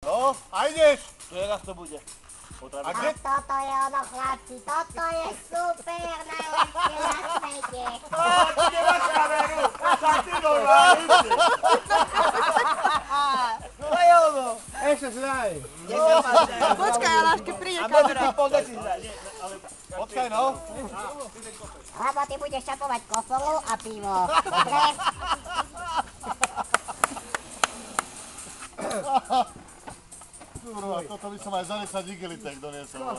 No, a ideš! Teraz to bude. A kde? Toto je ono, chlapci, toto je super, najlepšie na svete. Ty nemáš kameru! Tak ty normálne! To je ono! Ešte si daj! Počkaj, ale až keď príde A kamera. môžete podať hrať. Počkaj no. Lebo ty budeš čapovať kofolu a pivo. Dobre? Kurva, toto by som aj za 10 igelitek doniesol.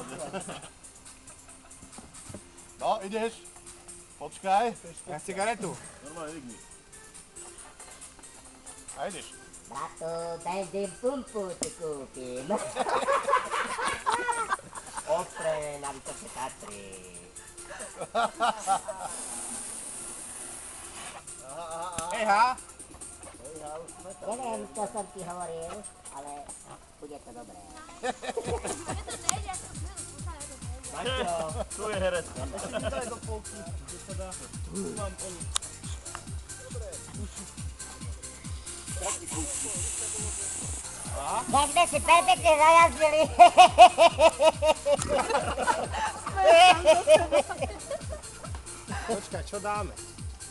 No, ideš. Počkaj. Ja cigaretu. Normálne digni. A ideš. Brato, benzín pumpu si kúpim. Ostre na Vysoké Tatry. Ejha! Neviem, čo som ti hovoril, ale bude to dobré. Tu je herec. Tak sme si perfektne zajazdili. Počkaj, čo dáme?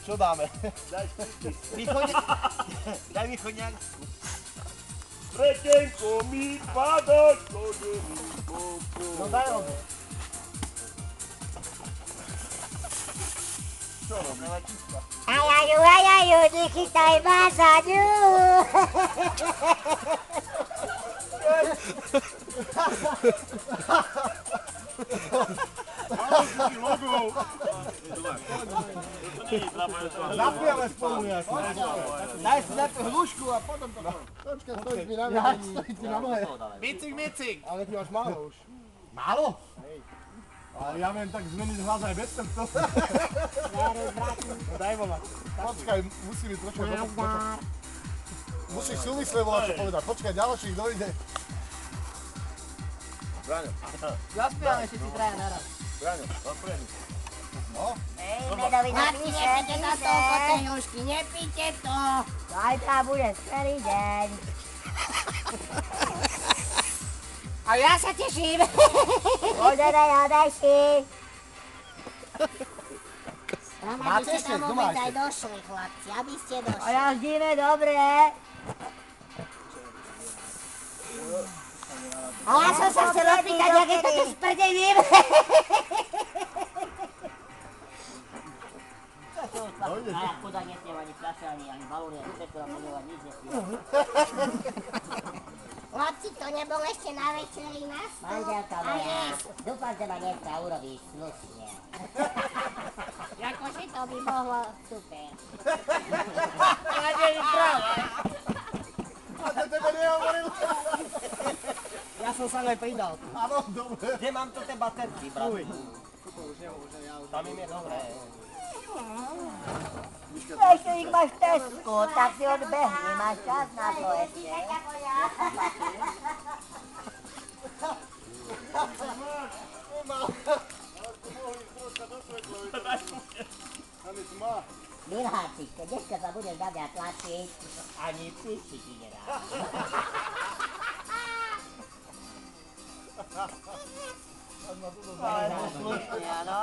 Čo dáme? Daj mi chodňák. Pretenko mi pada do boku. No daj obo. Čo robíš? Ajaju, nechytaj ma za ňu. Zapijeme spolu jasne. Daj si najprv hlušku a potom to. Počkaj, stojíš mi na Ja, nohe. stojí ti na nohe. Micik! Ale ty máš málo už. Málo? Ale ja viem tak zmeniť hlas aj bez tento. Daj volať. Počkaj, musí mi trošku musíš súvisle volať čo povedať. Počkaj, ďalší, kto ide? Braňo. Zaspievame všetci traja naraz. Braňo, odpremi. No, Ej, medový Chlapci, napíše, nepíte na to, píše. koteňušky, nepíte to. Zajtra bude celý deň. A ja sa teším. Odej si. Aby ste tam vôbec aj došli, chlapci, aby ste došli. A jazdíme dobre. A ja som sa chcel opýtať, jak je to tu s prdením. A chudák nesmiem ani fľaše, ani balóny, ani všetko naplňovať, nič nesmiem. Chlapci, to nebol ešte na večeri na stôl. Manželka A moja, jesť. dúfam, že ma dneska urobíš slušne. Akože to by mohlo super. a to tebe nehovoril. Ja som sa aj pridal. Áno, dobre. Kde mám to tie baterky, brat? Tam im je dobré. Ešte ich máš v Tesku, tak si odbehni, máš čas na to ešte. Miláčik, keď dneska sa budeš na mňa tlačiť, ani píši ti nedá. Slušne, áno.